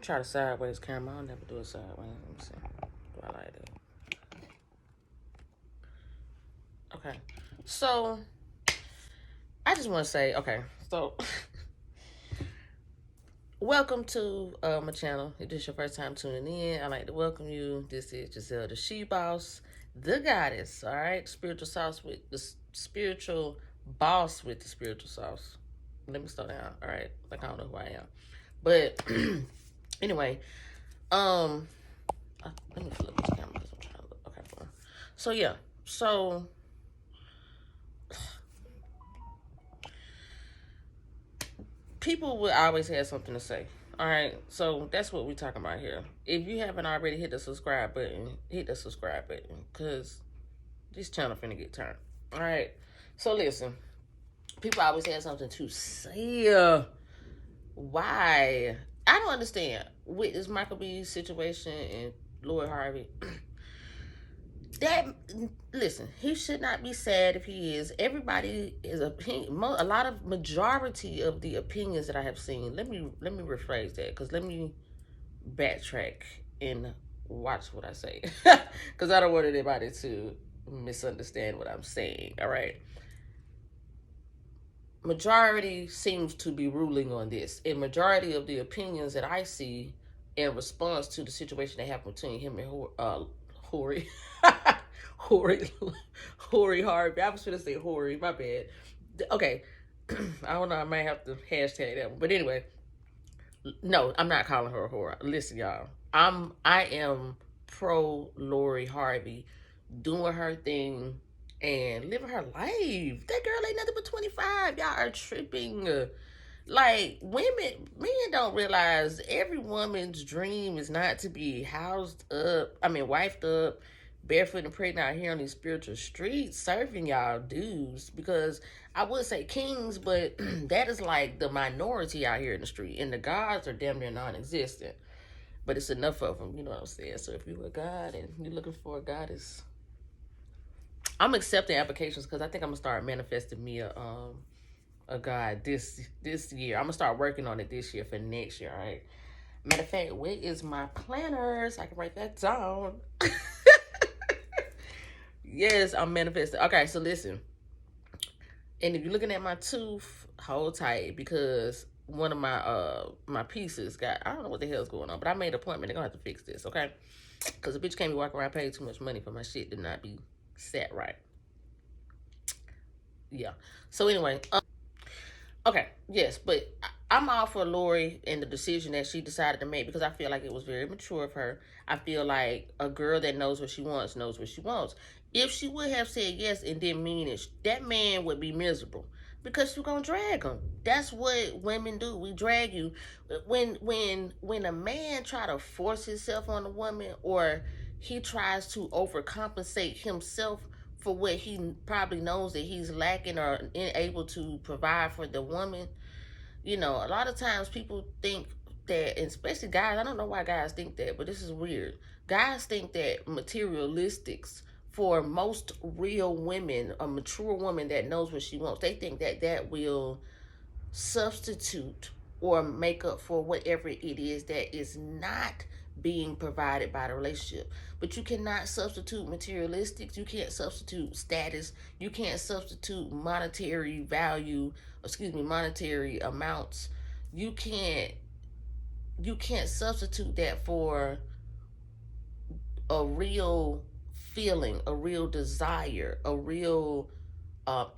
try to sideways camera. I'll never do it sideways. Let me see. Do I like it? Okay. So, I just want to say, okay. So, welcome to my channel. If this is your first time tuning in, I'd like to welcome you. This is Giselle, the She Boss, the Goddess, all right? Spiritual sauce with the spiritual boss with the spiritual sauce. Let me slow down, all right? Like, I don't know who I am. But, anyway, let me flip this camera because I'm trying to look. Okay, fine. So, yeah. So, people will always have something to say. All right, so that's what we're talking about here. If you haven't already hit the subscribe button, hit the subscribe button because this channel finna get turned. All right, so listen, people always have something to say. Why? I don't understand with this Michael B situation and Lord Harvey. Listen, he should not be sad if he is. Everybody is a lot of majority of the opinions that I have seen. Let me rephrase that, because let me backtrack and watch what I say, because I don't want anybody to misunderstand what I'm saying. All right, majority seems to be ruling on this, and majority of the opinions that I see in response to the situation that happened between him and Hori. Hori Harvey. I was going to say Hori, my bad. Okay. I don't know, I might have to hashtag that one. But anyway, no, I'm not calling her a whore. Listen, y'all. I am pro Lori Harvey doing her thing and living her life. That girl ain't nothing but 25. Y'all are tripping. Like, men don't realize every woman's dream is not to be wifed up, barefoot and pregnant out here on these spiritual streets serving y'all dudes. Because I would say kings, but that is like the minority out here in the street, and the gods are damn near non-existent. But it's enough of them, you know what I'm saying? So if you're a god and you're looking for a goddess, I'm accepting applications because I think I'm gonna start manifesting me a god this year. I'm gonna start working on it this year for next year. All right. Matter of fact, where is my planner so I can write that down? Yes, I'm manifesting. Okay, so listen. And if you're looking at my tooth, hold tight, because one of my pieces got, I don't know what the hell's going on, but I made an appointment. They're gonna have to fix this, okay? Because the bitch can't be walking around paying too much money for my shit to not be set right. Yeah. So anyway, okay, yes, but I'm all for Lori and the decision that she decided to make, because I feel like it was very mature of her. I feel like a girl that knows what she wants knows what she wants. If she would have said yes and didn't mean it, that man would be miserable, because you're gonna drag him. That's what women do. We drag you. When a man try to force himself on a woman, or he tries to overcompensate himself for what he probably knows that he's lacking or unable to provide for the woman, you know, a lot of times people think that, especially guys, I don't know why guys think that, but this is weird. Guys think that materialistics, for most real women, a mature woman that knows what she wants, they think that that will substitute or make up for whatever it is that is not being provided by the relationship. But you cannot substitute materialistics. You can't substitute status. You can't substitute monetary value, monetary amounts. You can't substitute that for a real feeling, a real desire, a real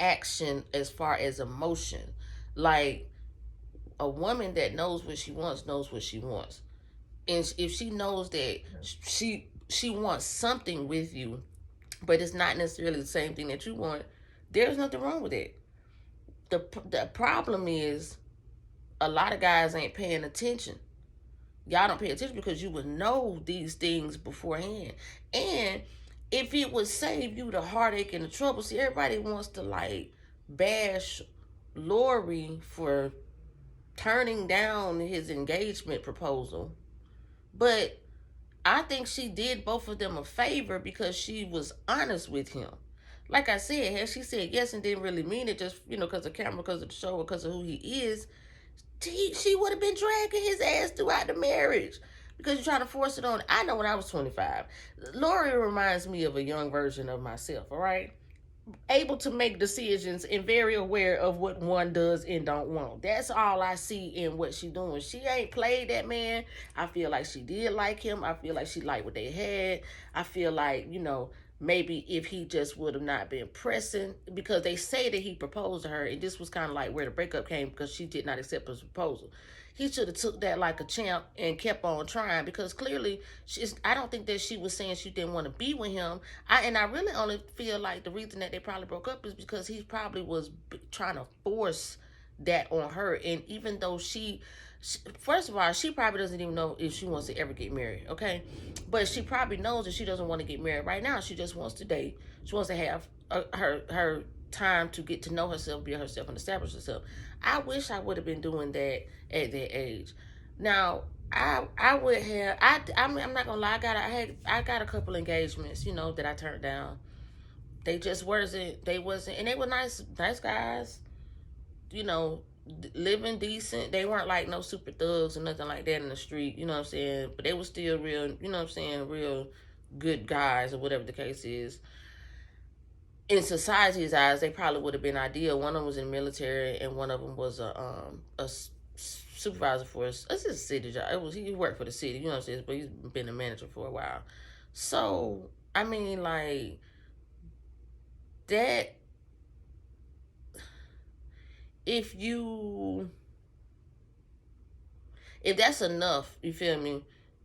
action as far as emotion. Like, a woman that knows what she wants knows what she wants. And if she knows that she wants something with you, but it's not necessarily the same thing that you want, there's nothing wrong with it. The problem is, a lot of guys ain't paying attention. Y'all don't pay attention because you would know these things beforehand. And if it would save you the heartache and the trouble, see, everybody wants to like bash Lori for turning down his engagement proposal. But I think she did both of them a favor because she was honest with him. Like I said, had she said yes and didn't really mean it, just, because of camera, because of the show, because of who he is, she would have been dragging his ass throughout the marriage because you're trying to force it on. I know when I was 25, Lori reminds me of a young version of myself, all right? Able to make decisions and very aware of what one does and don't want. That's all I see in what she doing. She ain't played that man. I feel like she did like him. I feel like she liked what they had. I feel like, maybe if he just would have not been pressing, because they say that he proposed to her, and this was kind of like where the breakup came because she did not accept his proposal. He should have took that like a champ and kept on trying, because clearly I don't think that she was saying she didn't want to be with him. I really only feel like the reason that they probably broke up is because he probably was trying to force that on her. And even though first of all, she probably doesn't even know if she wants to ever get married, okay? But she probably knows that she doesn't want to get married right now. She just wants to date. She wants to have her time to get to know herself, be herself, and establish herself. I wish I would have been doing that at that age. Now, I would have. I'm not gonna lie. I got a couple engagements, that I turned down. They just wasn't. They wasn't, and they were nice guys. Living decent. They weren't like no super thugs or nothing like that in the street. You know what I'm saying? But they were still real. You know what I'm saying? Real good guys, or whatever the case is. In society's eyes, they probably would have been ideal. One of them was in the military, and one of them was a supervisor for us. It's a city job. He worked for the city, you know what I'm saying? But he's been a manager for a while. So I mean, like that. If that's enough, you feel me?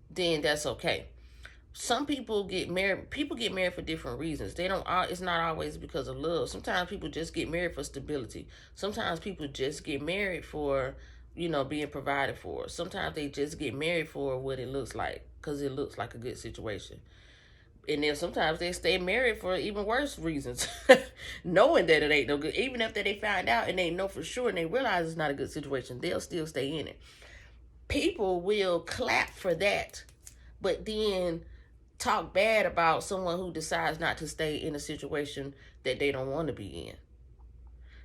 Then that's okay. Some people get married. People get married for different reasons. They don't. It's not always because of love. Sometimes people just get married for stability. Sometimes people just get married for, being provided for. Sometimes they just get married for what it looks like, because it looks like a good situation. And then sometimes they stay married for even worse reasons, knowing that it ain't no good. Even if they find out and they know for sure and they realize it's not a good situation, they'll still stay in it. People will clap for that, but then talk bad about someone who decides not to stay in a situation that they don't want to be in.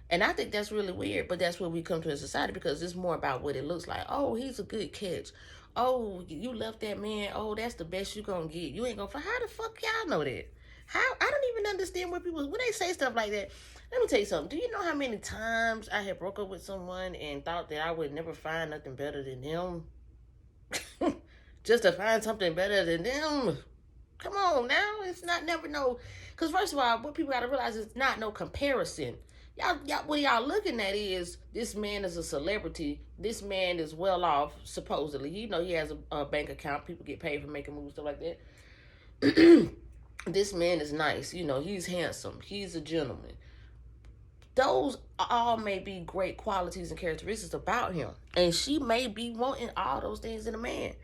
And I think that's really weird, but that's where we come to in society, because it's more about what it looks like. Oh, he's a good catch. Oh, you left that man. Oh, that's the best you're going to get. You ain't going to... How the fuck y'all know that? How? I don't even understand when they say stuff like that. Let me tell you something. Do you know how many times I had broke up with someone and thought that I would never find nothing better than them? Just to find something better than them? Come on now. It's not never no... Because first of all, what people got to realize is not no comparison. Y'all, what y'all looking at is, this man is a celebrity. This man is well off, supposedly. He has a bank account. People get paid for making moves, stuff like that. This man is nice. He's handsome. He's a gentleman. Those all may be great qualities and characteristics about him. And she may be wanting all those things in a man.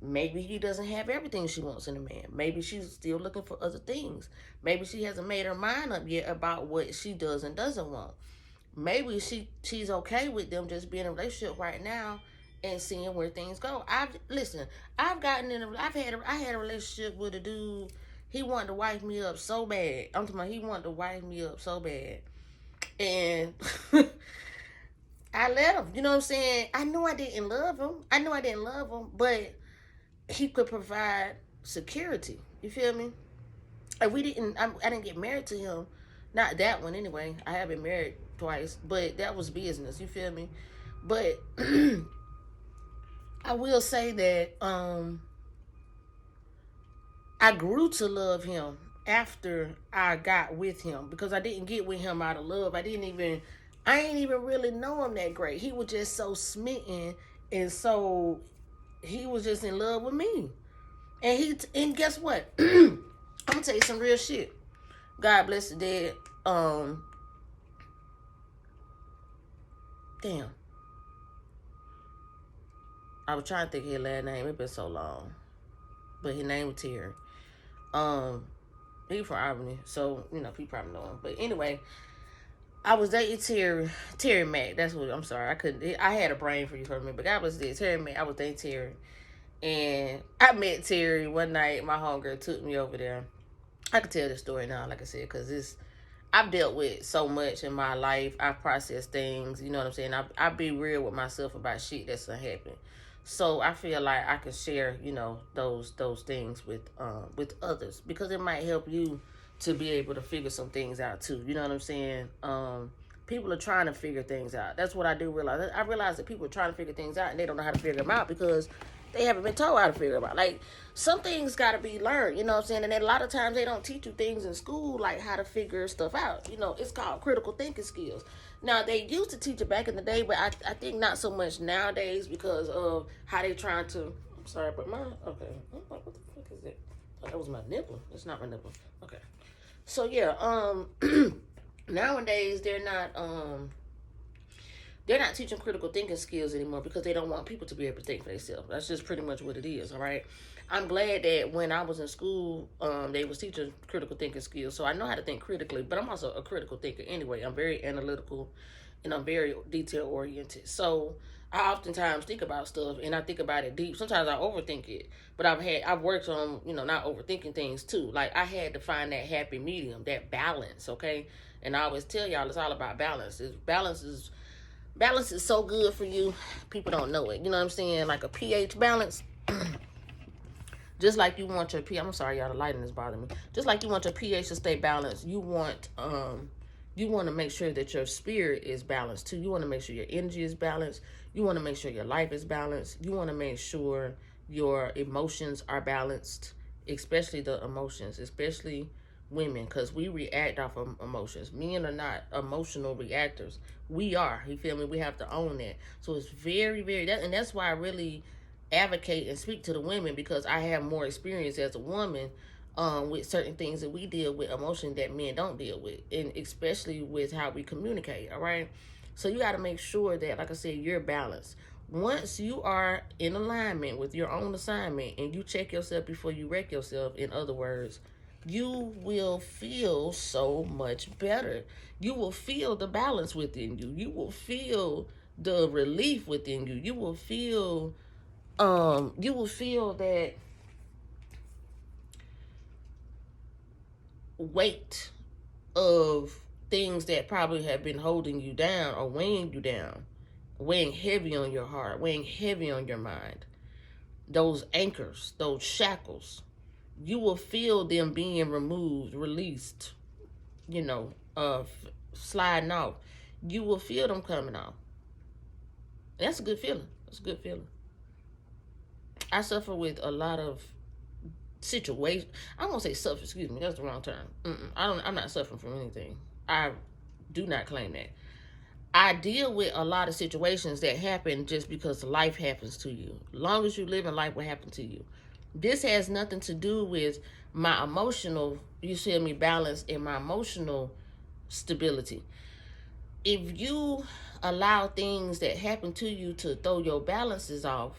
Maybe he doesn't have everything she wants in a man. Maybe she's still looking for other things. Maybe she hasn't made her mind up yet about what she does and doesn't want. Maybe she's okay with them just being in a relationship right now and seeing where things go. I had a relationship with a dude. He wanted to wife me up so bad. I'm talking about, he wanted to wife me up so bad. And I let him. You know what I'm saying? I knew I didn't love him, but he could provide security. You feel me? Like I didn't get married to him. Not that one anyway. I have been married twice, but that was business. You feel me? But I will say that I grew to love him after I got with him, because I didn't get with him out of love. I ain't even really know him that great. He was just so smitten, and so he was just in love with me. And guess what? I'm gonna tell you some real shit. God bless the dead. Damn. I was trying to think of his last name. It's been so long. But his name was Terry. He from Albany, so people probably know him. But anyway, I was dating Terry Mack. That's what. I'm sorry, I had a brain for you for a minute, but God bless the dead. Terry Mack. I was dating Terry. And I met Terry one night. My homegirl took me over there. I could tell this story now, like I said, because I've dealt with so much in my life. I've processed things. You know what I'm saying? I be real with myself about shit that's gonna happen. So I feel like I can share, those things with others, because it might help you to be able to figure some things out too. You know what I'm saying? People are trying to figure things out. That's what I do realize. I realize that people are trying to figure things out and they don't know how to figure them out because they haven't been told how to figure them out. Like, some things got to be learned, you know what I'm saying? And then a lot of times they don't teach you things in school, like how to figure stuff out. It's called critical thinking skills. Now, they used to teach it back in the day, but I think not so much nowadays because of how they trying to. I'm sorry, but okay. What the fuck is it? Oh, that was my nipple. It's not my nipple. Okay. So, yeah, nowadays they're not teaching critical thinking skills anymore because they don't want people to be able to think for themselves. That's just pretty much what it is, all right? I'm glad that when I was in school, they was teaching critical thinking skills, so I know how to think critically, but I'm also a critical thinker anyway. I'm very analytical, and I'm very detail-oriented. So I oftentimes think about stuff, and I think about it deep. Sometimes I overthink it, but I've worked on, not overthinking things too. Like, I had to find that happy medium, that balance, okay? And I always tell y'all it's all about balance. Balance is so good for you. People don't know it. You know what I'm saying? Like a pH balance. Just like you want your pH. I'm sorry, y'all. The lighting is bothering me. Just like you want your pH to stay balanced, you want to make sure that your spirit is balanced too. You want to make sure your energy is balanced. You want to make sure your life is balanced. You want to make sure your emotions are balanced, especially the emotions, especially women, because we react off of emotions. Men are not emotional reactors. We are. You feel me? We have to own that. So it's very, very, and that's why I really advocate and speak to the women, because I have more experience as a woman with certain things that we deal with emotion that men don't deal with, and especially with how we communicate. All right. So you got to make sure that, like I said, you're balanced. Once you are in alignment with your own assignment and you check yourself before you wreck yourself, in other words, you will feel so much better. You will feel the balance within you. You will feel the relief within you. You will feel that weight of things that probably have been holding you down or weighing you down, weighing heavy on your heart, weighing heavy on your mind. Those anchors, those shackles, you will feel them being removed, released, sliding off. You will feel them coming off. That's a good feeling. That's a good feeling. I suffer with a lot of situations. I won't say suffer, excuse me, that's the wrong term. I'm not suffering from anything. I do not claim that. I deal with a lot of situations that happen just because life happens to you. As long as you live in life, will happen to you. This has nothing to do with my emotional, you see me, balance and my emotional stability. If you allow things that happen to you to throw your balances off,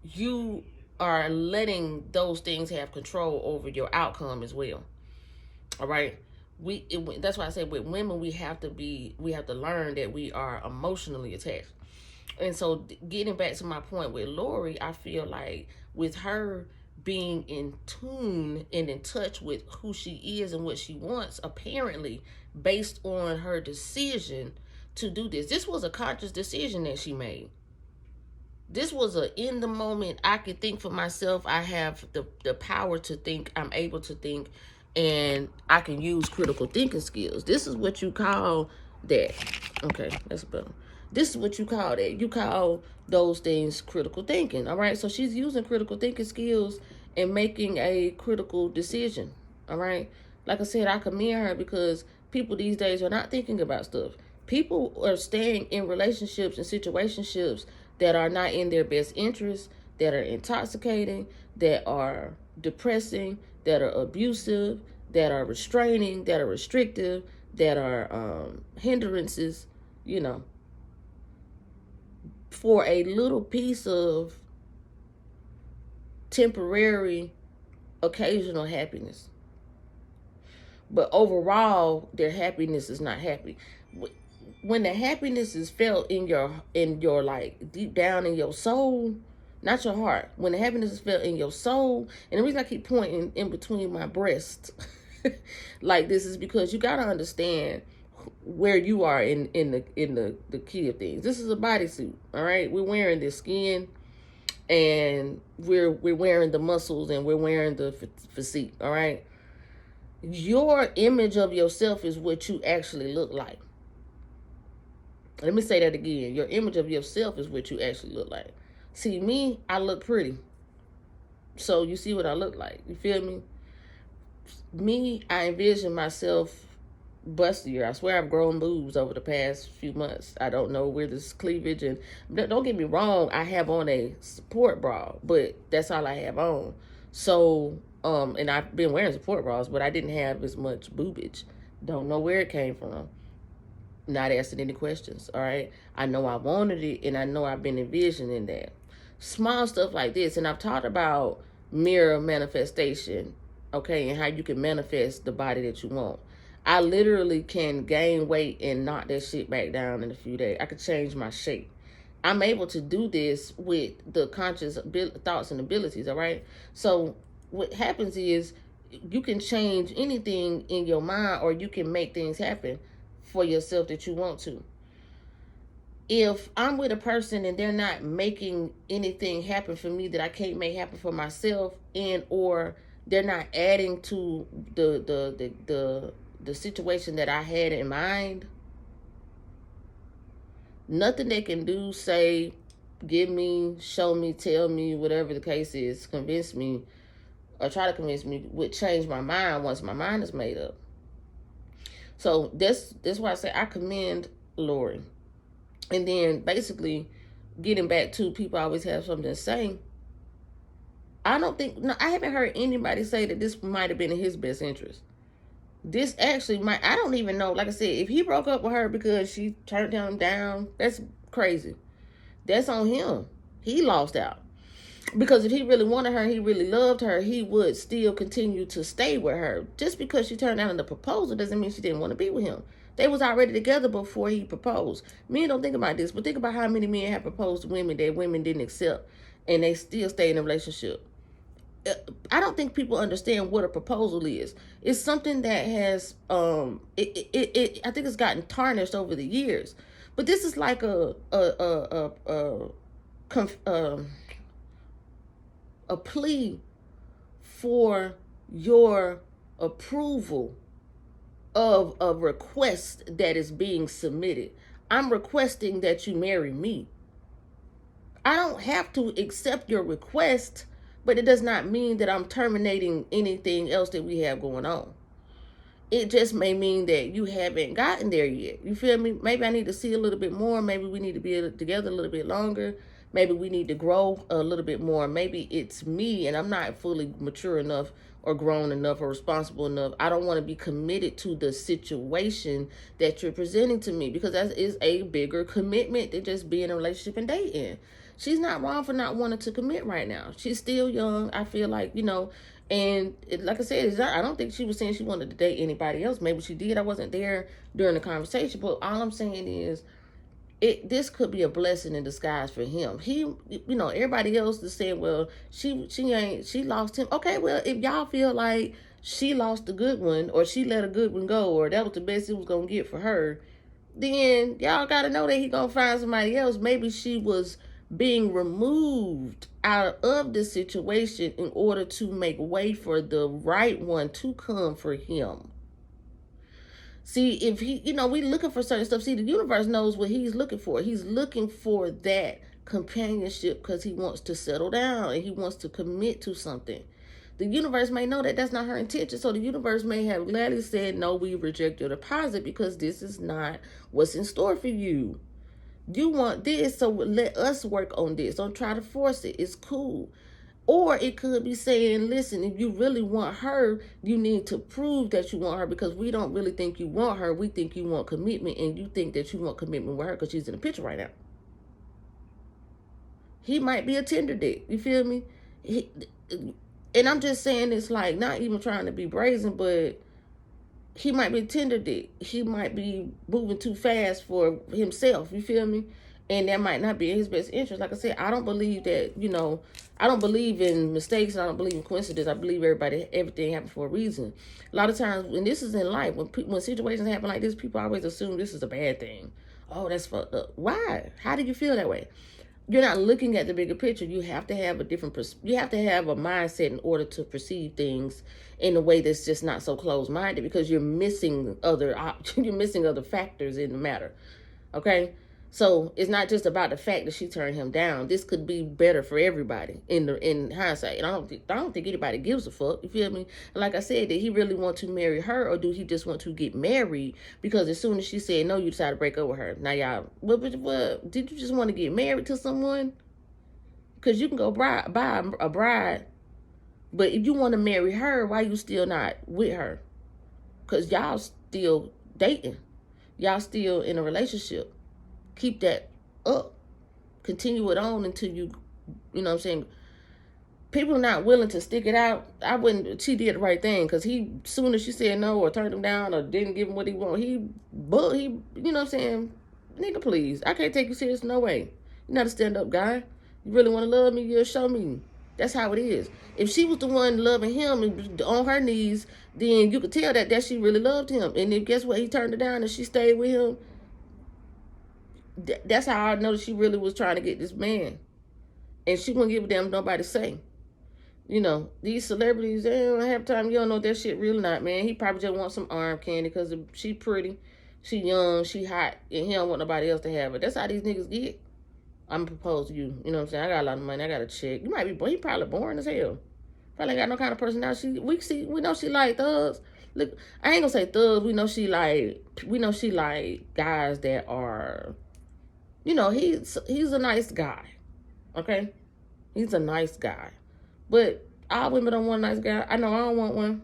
you are letting those things have control over your outcome as well. All right. That's why I say with women, we have to learn that we are emotionally attached. And so getting back to my point with Lori, I feel like with her being in tune and in touch with who she is and what she wants, apparently based on her decision to do this was a conscious decision that she made. This was in the moment, I could think for myself. I have the power to think. I'm able to think, and I can use critical thinking skills. This is what you call that. Okay, that's better. This is what you call that. You call those things critical thinking. All right. So she's using critical thinking skills and making a critical decision. All right. Like I said, I commend her because people these days are not thinking about stuff. People are staying in relationships and situationships that are not in their best interest, that are intoxicating, that are depressing, that are abusive, that are restraining, that are restrictive, that are hindrances, for a little piece of temporary, occasional happiness. But overall, their happiness is not happy. When the happiness is felt in your like deep down in your soul, not your heart. When the happiness is felt in your soul, and the reason I keep pointing in between my breasts like this is because you got to understand where you are in the key of things. This is a bodysuit, all right? We're wearing this skin, and we're wearing the muscles, and we're wearing the physique, all right? Your image of yourself is what you actually look like. Let me say that again. Your image of yourself is what you actually look like. See, me, I look pretty. So you see what I look like. You feel me? Me, I envision myself bustier. I swear I've grown boobs over the past few months. I don't know where this cleavage, and don't get me wrong, I have on a support bra, but that's all I have on. So, and I've been wearing support bras, but I didn't have as much boobage. Don't know where it came from. Not asking any questions, all right? I know I wanted it, and I know I've been envisioning that. Small stuff like this, and I've talked about mirror manifestation, okay, and how you can manifest the body that you want. I literally can gain weight and knock that shit back down in a few days. I could change my shape. I'm able to do this with the conscious thoughts and abilities, all right? So what happens is you can change anything in your mind, or you can make things happen for yourself that you want to. If I'm with a person and they're not making anything happen for me that I can't make happen for myself, and or they're not adding to the situation that I had in mind, nothing they can do, say, give me, show me, tell me, whatever the case is, convince me or try to convince me would change my mind once my mind is made up. So that's why I say I commend Lori. And then basically getting back to people always have something to say. I haven't heard anybody say that this might have been in his best interest. This actually might, I don't even know. Like I said, if he broke up with her because she turned him down, that's crazy. That's on him. He lost out. Because if he really wanted her, he really loved her, he would still continue to stay with her. Just because she turned down the proposal doesn't mean she didn't want to be with him. They was already together before he proposed. Men don't think about this, but think about how many men have proposed to women that women didn't accept, and they still stay in a relationship. I don't think people understand what a proposal is. It's something that has, I think it's gotten tarnished over the years. But this is like a plea for your approval of a request that is being submitted. I'm requesting that you marry me. I don't have to accept your request, but it does not mean that I'm terminating anything else that we have going on. It just may mean that you haven't gotten there yet. You feel me? Maybe I need to see a little bit more. Maybe we need to be together a little bit longer. Maybe we need to grow a little bit more. Maybe it's me and I'm not fully mature enough or grown enough or responsible enough. I don't want to be committed to the situation that you're presenting to me, because that is a bigger commitment than just being in a relationship and dating. She's not wrong for not wanting to commit right now. She's still young, I feel like, and like I said, I don't think she was saying she wanted to date anybody else. Maybe she did. I wasn't there during the conversation, but all I'm saying is this could be a blessing in disguise for him. He, everybody else is saying, well, she lost him. Okay, well, if y'all feel like she lost a good one, or she let a good one go, or that was the best it was going to get for her, then y'all got to know that he going to find somebody else. Maybe she was being removed out of the situation in order to make way for the right one to come for him. See, if he, we looking for certain stuff. See, the universe knows what he's looking for. He's looking for that companionship because he wants to settle down and he wants to commit to something. The universe may know that that's not her intention. So the universe may have gladly said, no, we reject your deposit because this is not what's in store for you. You want this, so let us work on this. Don't try to force it. It's cool. Or it could be saying, listen, if you really want her, you need to prove that you want her, because we don't really think you want her. We think you want commitment, and you think that you want commitment with her because she's in the picture right now. He might be a tender dick. You feel me? And I'm just saying it's like, not even trying to be brazen, but he might be a tender dick. He might be moving too fast for himself. You feel me? And that might not be in his best interest. Like I said, I don't believe that, I don't believe in mistakes, and I don't believe in coincidence. I believe everything happens for a reason. A lot of times, when this is in life, when situations happen like this, people always assume this is a bad thing. Oh, that's fucked up. Why? How do you feel that way? You're not looking at the bigger picture. You have to have you have to have a mindset in order to perceive things in a way that's just not so closed-minded, because you're missing you're missing other factors in the matter. Okay? So it's not just about the fact that she turned him down. This could be better for everybody in hindsight. And I don't think anybody gives a fuck. You feel me? And like I said, did he really want to marry her, or do he just want to get married? Because as soon as she said no, you decided to break up with her. Now y'all, what did you just want to get married to someone? Because you can go buy a bride, but if you want to marry her, why you still not with her? Because y'all still dating. Y'all still in a relationship. Keep that up. Continue it on until you know what I'm saying? People are not willing to stick it out. She did the right thing, because soon as she said no or turned him down or didn't give him what he wanted, he, you know what I'm saying? Nigga, please. I can't take you serious, no way. You're not a stand-up guy. You really want to love me, you'll show me. That's how it is. If she was the one loving him and on her knees, then you could tell that she really loved him. And then guess what? He turned her down and she stayed with him. That's how I know that she really was trying to get this man. And she wouldn't give a damn nobody say. These celebrities, they don't have time. You don't know that shit real or not, man. He probably just wants some arm candy because she pretty, she young, she hot, and he don't want nobody else to have it. That's how these niggas get. I'm proposed to you. You know what I'm saying? I got a lot of money. I got a check. You might be, he probably boring as hell. Probably ain't got no kind of personality. We know she like thugs. Look, I ain't gonna say thugs. We know she like guys that are, he's a nice guy. Okay? He's a nice guy. But all women don't want a nice guy. I know I don't want one.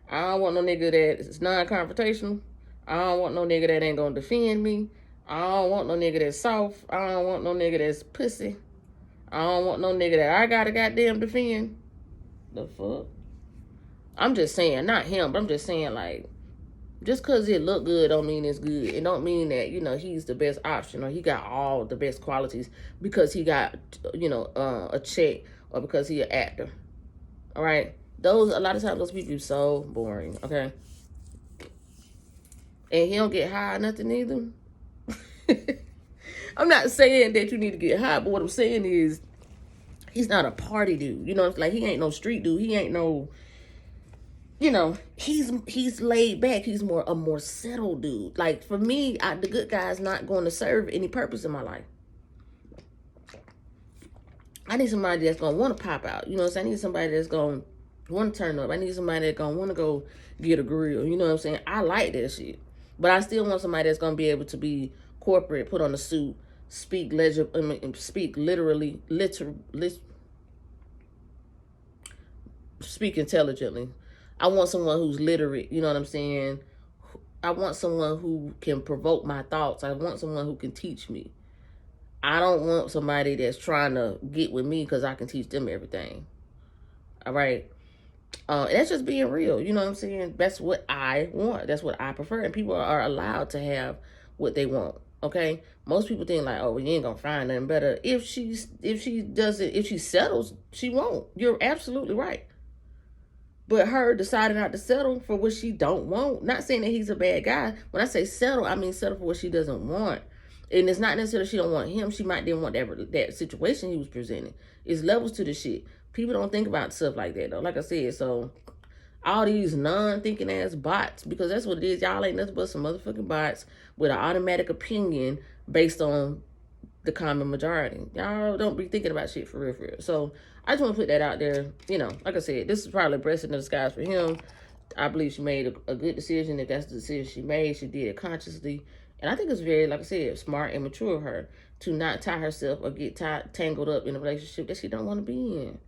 I don't want no nigga that is non-confrontational. I don't want no nigga that ain't gonna defend me. I don't want no nigga that's soft. I don't want no nigga that's pussy. I don't want no nigga that I gotta goddamn defend. The fuck? I'm just saying, not him, but I'm just saying, like, just because it look good don't mean it's good. It don't mean that, he's the best option or he got all the best qualities because he got, a check or because he an actor. All right? A lot of times those people are so boring, okay? And he don't get high or nothing either. I'm not saying that you need to get high, but what I'm saying is he's not a party dude. It's like he ain't no street dude. He ain't no... he's laid back. He's a more settled dude. Like, for me, the good guy's not going to serve any purpose in my life. I need somebody that's going to want to pop out. You know what I'm saying? I need somebody that's going to want to turn up. I need somebody that's going to want to go get a grill. You know what I'm saying? I like that shit. But I still want somebody that's going to be able to be corporate, put on a suit, speak literally, speak intelligently. I want someone who's literate, you know what I'm saying? I want someone who can provoke my thoughts. I want someone who can teach me. I don't want somebody that's trying to get with me because I can teach them everything. All right? That's just being real, you know what I'm saying? That's what I want. That's what I prefer. And people are allowed to have what they want, okay? Most people think like, oh, well, you ain't gonna find nothing better. If she settles, she won't. You're absolutely right. But her deciding not to settle for what she don't want, not saying that he's a bad guy. When I say settle, I mean settle for what she doesn't want. And it's not necessarily she don't want him. She might didn't want that situation he was presenting. It's levels to the shit. People don't think about stuff like that, though. Like I said, so all these non-thinking ass bots, because that's what it is. Y'all ain't nothing but some motherfucking bots with an automatic opinion based on the common majority. Y'all don't be thinking about shit for real, for real. So I just want to put that out there. Like I said, this is probably a blessing in disguise for him. I believe she made a good decision. If that's the decision she made, she did it consciously. And I think it's very, like I said, smart and mature of her to not tie herself or get tangled up in a relationship that she don't want to be in.